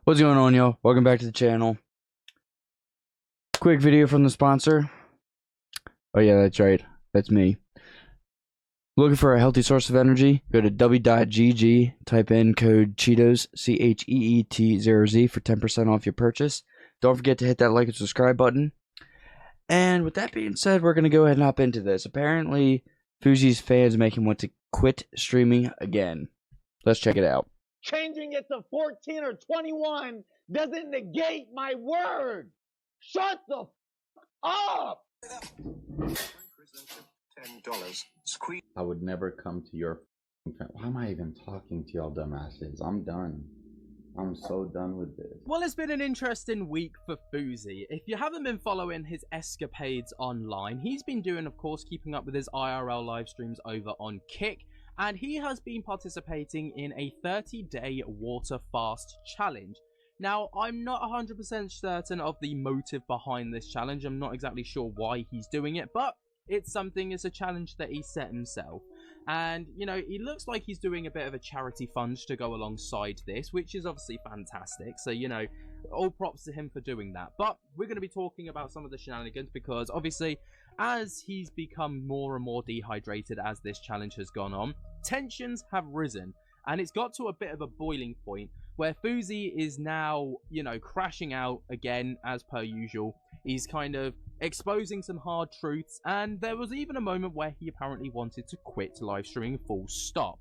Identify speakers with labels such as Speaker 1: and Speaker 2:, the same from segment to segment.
Speaker 1: What's going on, y'all? Welcome back to the channel. Quick video from the sponsor. Oh yeah, that's right. That's me. Looking for a healthy source of energy? Go to dubby.gg, type in code CHEETOS, CHEET0Z for 10% off your purchase. Don't forget to hit that like and subscribe button. And with that being said, we're going to go ahead and hop into this. Apparently, Fousey's fans make him want to quit streaming again. Let's check it out.
Speaker 2: Changing it to 14 or 21 doesn't negate my word. Shut the up.
Speaker 3: $10. Squeeze. I would never come to your. Why am I even talking to y'all dumbasses? I'm done. I'm so done with this.
Speaker 4: Well, it's been an interesting week for Fousey. If you haven't been following his escapades online, he's been doing, of course, keeping up with his IRL live streams over on Kick. And he has been participating in a 30-day water fast challenge. Now, I'm not 100% certain of the motive behind this challenge. I'm not exactly sure why he's doing it, but it's a challenge that he set himself. And, you know, it looks like he's doing a bit of a charity fund to go alongside this, which is obviously fantastic. So, you know, all props to him for doing that. But we're going to be talking about some of the shenanigans because, obviously, as he's become more and more dehydrated as this challenge has gone on, tensions have risen, and it's got to a bit of a boiling point where Fousey is now, you know, crashing out again as per usual. He's kind of exposing some hard truths, and there was even a moment where he apparently wanted to quit live streaming full stop.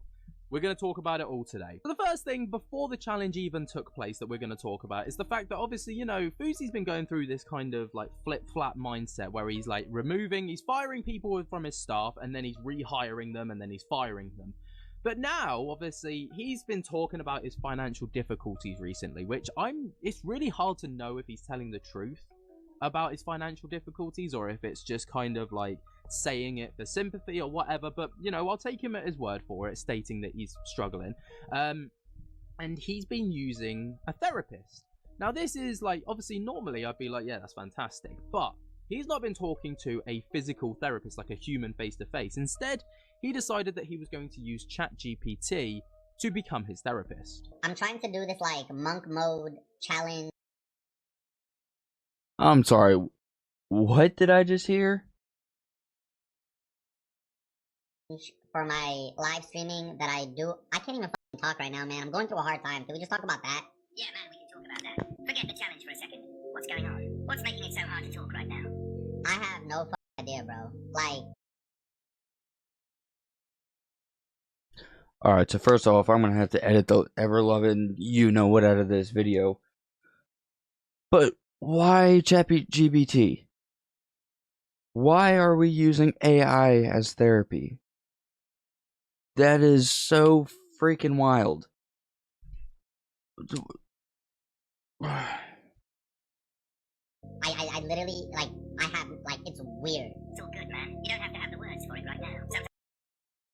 Speaker 4: We're going to talk about it all today. So the first thing before the challenge even took place that we're going to talk about is the fact that obviously, you know, Fousey's been going through this kind of like flip-flap mindset where he's like he's firing people from his staff, and then he's rehiring them, and then he's firing them. But now, obviously, he's been talking about his financial difficulties recently, which it's really hard to know if he's telling the truth about his financial difficulties or if it's just kind of like saying it for sympathy or whatever. But, you know, I'll take him at his word for it, stating that he's struggling. And he's been using a therapist. Now, this is like, obviously, normally I'd be like, yeah, that's fantastic. But he's not been talking to a physical therapist, like a human face-to-face. Instead, he decided that he was going to use ChatGPT to become his therapist.
Speaker 5: I'm trying to do this, like, monk mode challenge.
Speaker 1: I'm sorry, what did I just hear?
Speaker 5: For my live streaming that I do. I can't even fucking talk right now, man. I'm going through a hard time. Can we just talk about that?
Speaker 6: Yeah, man, we can talk about that. Forget the challenge for a second. What's going on? What's making it so hard to talk right now?
Speaker 5: I have no fucking idea, bro. Like...
Speaker 1: Alright, so first off, I'm going to have to edit the ever-loving you-know-what out of this video. But why ChatGPT? Why are we using AI as therapy? That is so freaking wild.
Speaker 5: I literally, like, it's weird.
Speaker 6: It's all good, man. You don't have to have the words for it right now.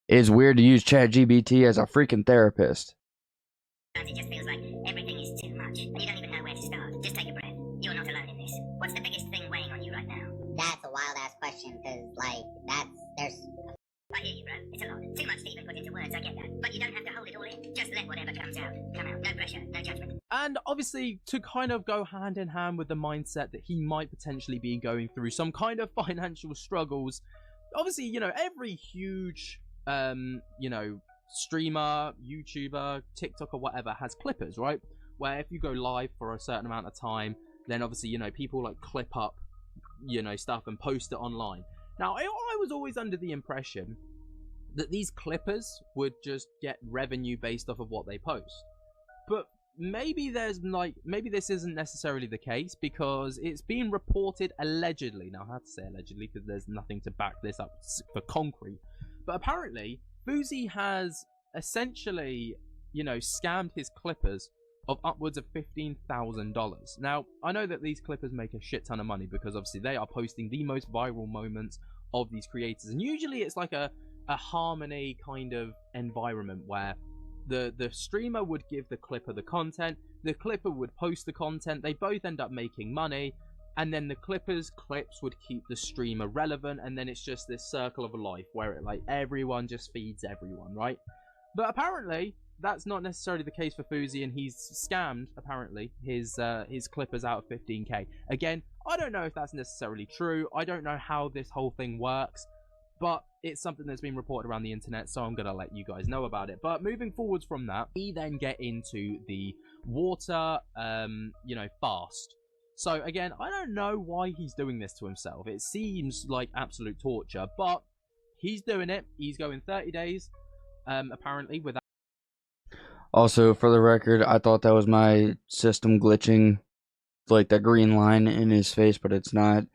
Speaker 1: It's weird to use ChatGPT as a freaking therapist.
Speaker 6: Sometimes it just feels like everything is too much, and you don't even know where to start. Just take a breath. You're not alone in this. What's the biggest thing weighing on you right now?
Speaker 5: That's a wild-ass question, because, like, there's...
Speaker 6: I hear you, bro. It's a lot. Too much to even put into words, I get that. But you don't have to hold it all in. Just let whatever comes out. Come out. No pressure, no judgment.
Speaker 4: And obviously, to kind of go hand in hand with the mindset that he might potentially be going through some kind of financial struggles, obviously, you know, every huge, you know, streamer, YouTuber, TikTok or whatever has clippers, right? Where if you go live for a certain amount of time, then obviously, you know, people like clip up, you know, stuff and post it online. Now, I was always under the impression that these clippers would just get revenue based off of what they post. But maybe maybe this isn't necessarily the case, because it's been reported allegedly. Now, I have to say allegedly because there's nothing to back this up for concrete. But apparently, Fousey has essentially, you know, scammed his clippers of upwards of $15,000. Now, I know that these clippers make a shit ton of money because obviously they are posting the most viral moments of these creators. And usually it's like a harmony kind of environment where the streamer would give the clipper the content, the clipper would post the content, they both end up making money, and then the clippers' clips would keep the streamer relevant, and then it's just this circle of life where it, like, everyone just feeds everyone, right? But apparently, that's not necessarily the case for Fousey, and he's scammed, apparently, his clippers out of 15k. Again, I don't know if that's necessarily true. I don't know how this whole thing works, but it's something that's been reported around the internet, so I'm going to let you guys know about it. But moving forwards from that, we then get into the water, fast. So again, I don't know why he's doing this to himself. It seems like absolute torture, but he's doing it. He's going 30 days, apparently, without...
Speaker 1: Also, for the record, I thought that was my system glitching, like the green line in his face, but it's not.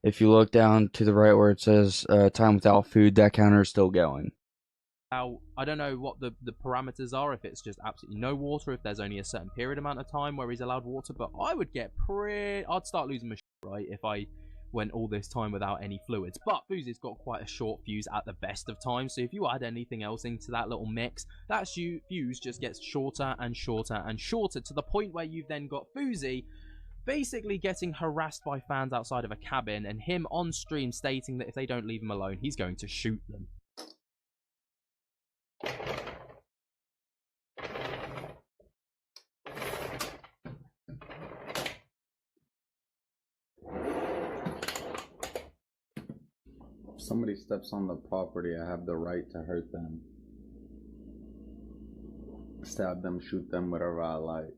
Speaker 1: If you look down to the right where it says time without food, that counter is still going.
Speaker 4: Now, I don't know what the parameters are, if it's just absolutely no water, if there's only a certain period amount of time where he's allowed water, but I would get I'd start losing my shit, right, if I went all this time without any fluids. But Fousey's got quite a short fuse at the best of times, so if you add anything else into that little mix, that fuse just gets shorter and shorter and shorter, to the point where you've then got Fousey basically getting harassed by fans outside of a cabin, and him on stream stating that if they don't leave him alone, he's going to shoot them.
Speaker 3: If somebody steps on the property, I have the right to hurt them. Stab them, shoot them, whatever I like.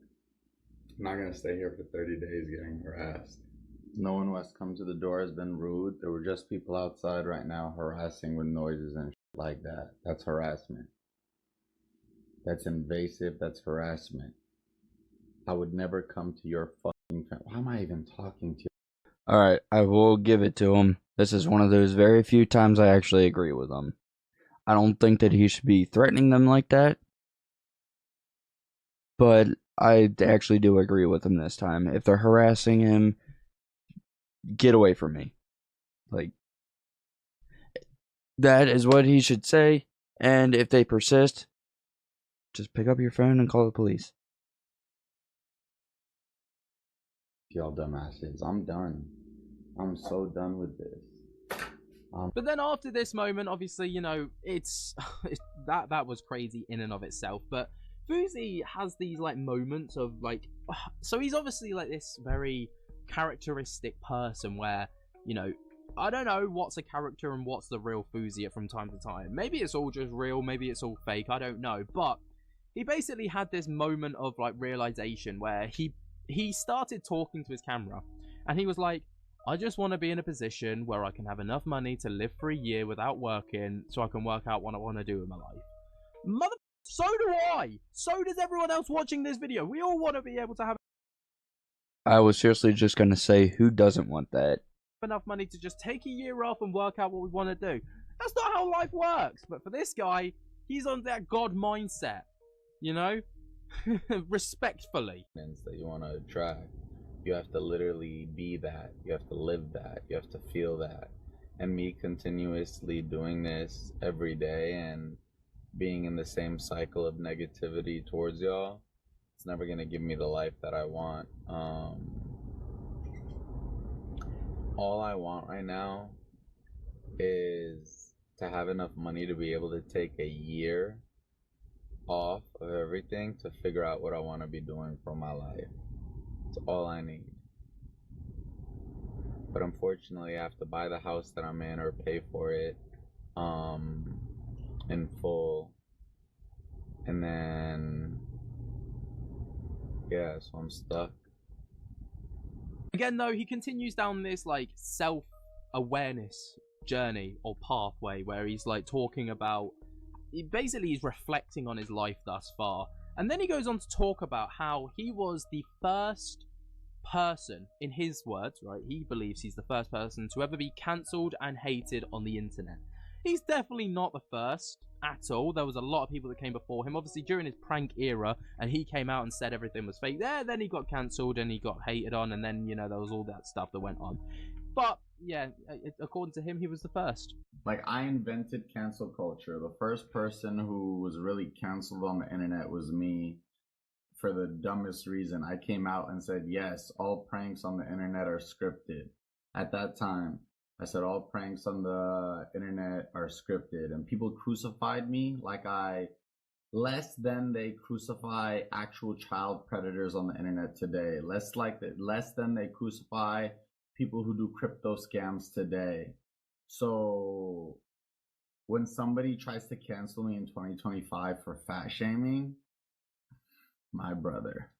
Speaker 3: I'm not gonna stay here for 30 days getting harassed. No one who has come to the door has been rude. There were just people outside right now harassing with noises and shit like that. That's harassment. That's invasive. That's harassment. I would never come to your fucking family. Why am I even talking to you?
Speaker 1: Alright, I will give it to him. This is one of those very few times I actually agree with him. I don't think that he should be threatening them like that, but I actually do agree with him this time. If they're harassing him, get away from me. Like, that is what he should say, and if they persist, just pick up your phone and call the police.
Speaker 3: Y'all dumbasses. I'm done. I'm so done with this.
Speaker 4: But then after this moment, obviously, you know, that was crazy in and of itself. But Fousey has these like moments of like, so he's obviously like this very characteristic person where, you know, I don't know what's a character and what's the real Fousey from time to time. Maybe it's all just real, maybe it's all fake, I don't know. But he basically had this moment of like realization where he started talking to his camera, and he was like, I just want to be in a position where I can have enough money to live for a year without working, so I can work out what I want to do in my life. So do I! So does everyone else watching this video. We all want to be able to have
Speaker 1: I was seriously just gonna say, who doesn't want that?
Speaker 4: enough money to just take a year off and work out what we want to do. That's not how life works. But for this guy, he's on that God mindset, you know? Respectfully.
Speaker 3: That you want to attract. You have to literally be that. You have to live that. You have to feel that. And me continuously doing this every day and being in the same cycle of negativity towards y'all, it's never going to give me the life that I want. All I want right now is to have enough money to be able to take a year off of everything to figure out what I want to be doing for my life. That's all I need. But unfortunately, I have to buy the house that I'm in or pay for it in full. And then, yeah, so I'm stuck.
Speaker 4: Again, though, he continues down this, like, self-awareness journey or pathway where he's, like, talking about... Basically, he's reflecting on his life thus far. And then he goes on to talk about how he was the first person, in his words, right, he believes he's the first person to ever be cancelled and hated on the internet. He's definitely not the first at all. There was a lot of people that came before him, obviously during his prank era, and he came out and said everything was fake there. Then he got cancelled and he got hated on, and then, you know, there was all that stuff that went on. But yeah, according to him, he was the first.
Speaker 3: Like, I invented cancel culture. The first person who was really canceled on the internet was me, for the dumbest reason. I came out and said, yes, all pranks on the internet are scripted. At that time, I said all pranks on the internet are scripted, and people crucified me like I less than they crucify actual child predators on the internet today. Less than they crucify people who do crypto scams today. So when somebody tries to cancel me in 2025 for fat shaming, my brother.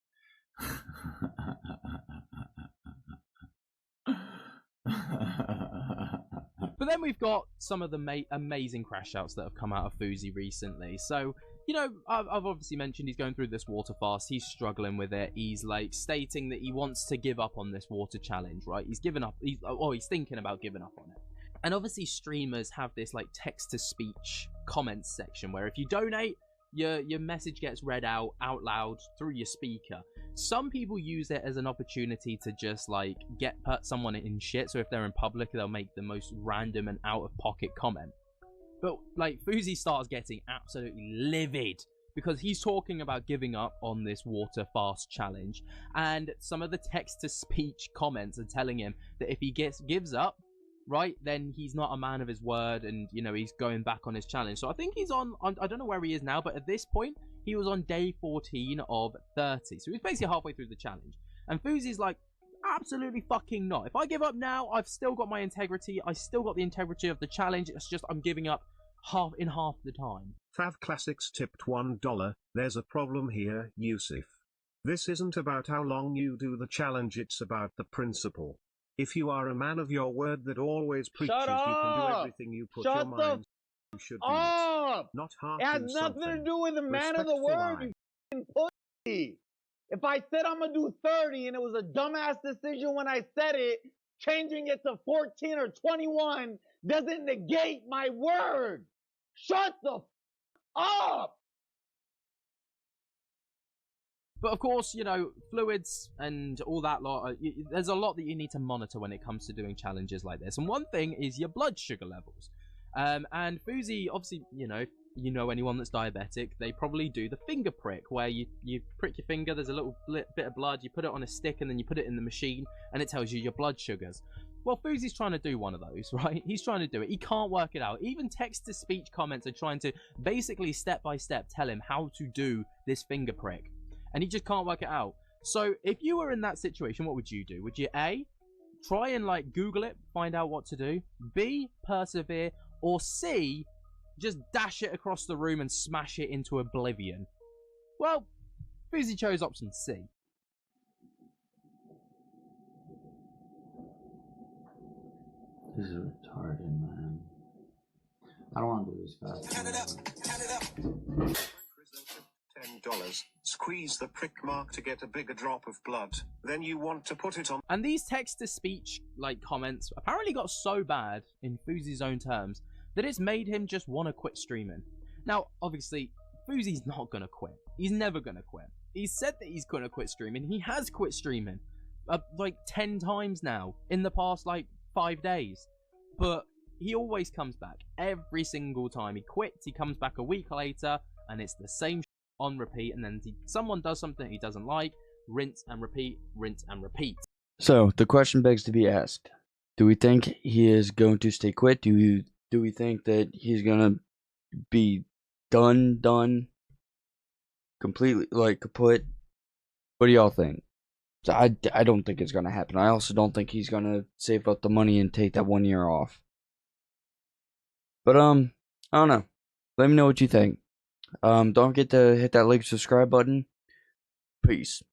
Speaker 4: But then we've got some of the amazing crash outs that have come out of Fousey recently. So, you know, I've obviously mentioned he's going through this water fast. He's struggling with it. He's like stating that he wants to give up on this water challenge, right? He's given up. He's thinking about giving up on it. And obviously streamers have this like text-to-speech comments section where if you donate, your message gets read out loud through your speaker. Some people use it as an opportunity to just like put someone in shit. So if they're in public, they'll make the most random and out-of-pocket comment. But like Fousey starts getting absolutely livid because he's talking about giving up on this water fast challenge, and some of the text-to-speech comments are telling him that if he gives up, right, then he's not a man of his word, and you know he's going back on his challenge. So I think he's on I don't know where he is now, but at this point he was on day 14 of 30, so he's basically halfway through the challenge. And Fousey's like, absolutely fucking not. If I give up now, I've still got my integrity. I still got the integrity of the challenge. It's just I'm giving up half the time.
Speaker 7: Fav Classics tipped $1. There's a problem here, Yusuf. This isn't about how long you do the challenge, it's about the principle. If you are a man of your word that always preaches you can do everything you put your mind to, you should do it. Not half
Speaker 2: It has
Speaker 7: do
Speaker 2: nothing
Speaker 7: something.
Speaker 2: to do with the man of the
Speaker 7: Respectful
Speaker 2: word, you f***ing pussy. If I said I'm gonna do 30 and it was a dumbass decision when I said it, changing it to 14 or 21 doesn't negate my word. Shut the f*** up!
Speaker 4: But of course, you know, fluids and all that lot, there's a lot that you need to monitor when it comes to doing challenges like this. And one thing is your blood sugar levels. And Fousey, obviously, you know anyone that's diabetic, they probably do the finger prick, where you prick your finger, there's a little bit of blood, you put it on a stick, and then you put it in the machine, and it tells you your blood sugars. Well, Fousey's trying to do one of those, right? He's trying to do it. He can't work it out. Even text-to-speech comments are trying to basically step-by-step tell him how to do this finger prick. And he just can't work it out. So if you were in that situation, what would you do? Would you A, try and like Google it, find out what to do, B, persevere, or C, just dash it across the room and smash it into oblivion? Well, Fousey chose option C.
Speaker 3: This is retarded, man. I don't want to do this fast.
Speaker 7: $10. Squeeze the prick mark to get a bigger drop of blood. Then you want to put it on.
Speaker 4: And these text-to-speech like comments apparently got so bad, in Fousey's own terms, that it's made him just want to quit streaming. Now, obviously, Fousey's not gonna quit. He's never gonna quit. He said that he's gonna quit streaming. He has quit streaming like 10 times now in the past like 5 days. But he always comes back. Every single time he quits, he comes back a week later, and it's the same on repeat, and then someone does something he doesn't like, rinse and repeat, rinse and repeat.
Speaker 1: So the question begs to be asked: do we think he is going to stay quit? Do we think that he's gonna be done completely, like kaput? What do y'all think? I don't think it's gonna happen. I also don't think he's gonna save up the money and take that 1 year off. But I don't know. Let me know what you think. Don't forget to hit that like, subscribe button. Peace.